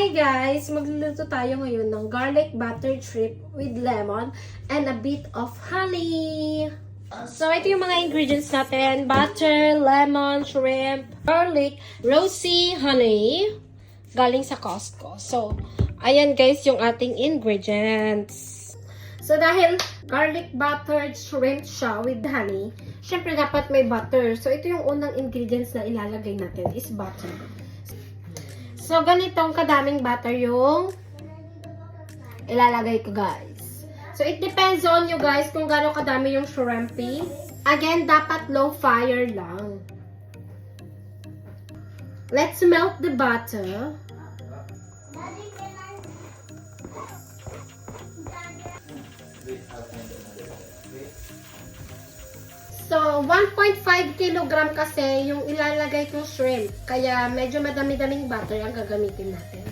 Hi guys! Magluluto tayo ngayon ng garlic buttered shrimp with lemon and a bit of honey. So, ito yung mga ingredients natin. Butter, lemon, shrimp, garlic, rosy, honey. Galing sa Costco. So, ayan guys yung ating ingredients. So, dahil garlic buttered shrimp siya with honey, syempre dapat may butter. So, ito yung unang ingredients na ilalagay natin is butter. So, ganitong kadaming butter yung ilalagay ko, guys. So, it depends on you, guys, kung gaano kadami yung shrimpy. Again, dapat low fire lang. Let's melt the butter. So, 1.5 kilogram kasi yung ilalagay kong shrimp. Kaya, medyo madami-daming butter ang gagamitin natin.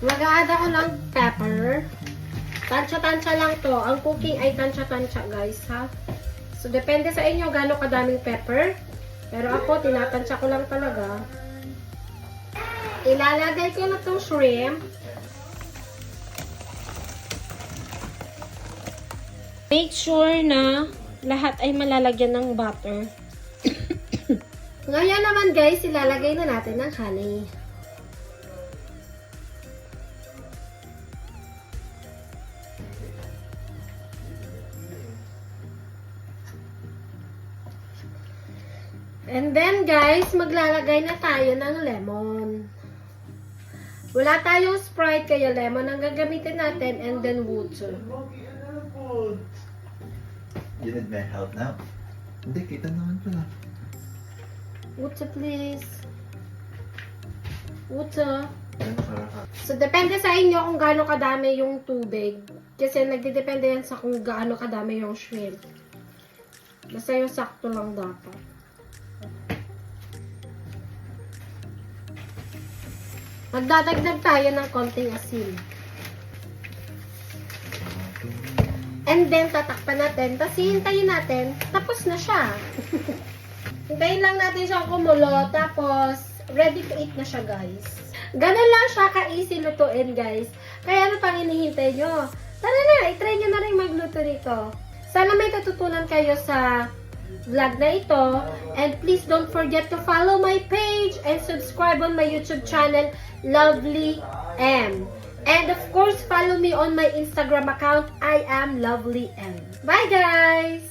Mag-a-add ako ng pepper. Tansya-tansya lang to. Ang cooking ay tansya-tansya, guys, ha? So, depende sa inyo gaano kadaming pepper. Pero ako, tinatansya ko lang talaga. Ilalagay ko na tong shrimp. Make sure na lahat ay malalagyan ng butter. Ngayon naman guys, ilalagay na natin ng honey. And then guys, maglalagay na tayo ng lemon. Wala tayong Sprite, kaya lemon ang gagamitin natin and then water. You need my help now? Hindi, kita naman pala. Water please. Water. Ano para ka? So, depende sa inyo kung gaano kadami yung tubig. Kasi nagdidepende yan sa kung gaano kadami yung shrimp. Basta yung sakto lang dapat. Magdadagdag tayo ng konting asin. And then, tatakpan natin. Tapos, hihintayin natin. Tapos na siya. Hintayin lang natin siyang kumulo. Tapos, ready to eat na siya, guys. Ganun lang siya ka-easy lutuin, guys. Kaya ano pang hinihintay nyo? Tara na, itry nyo na rin magluto nito. Sana may natutunan kayo sa vlog na ito. And please don't forget to follow my page and subscribe on my YouTube channel, Lovely M. And of course, follow me on my Instagram account. I am Lovely M. Bye, guys!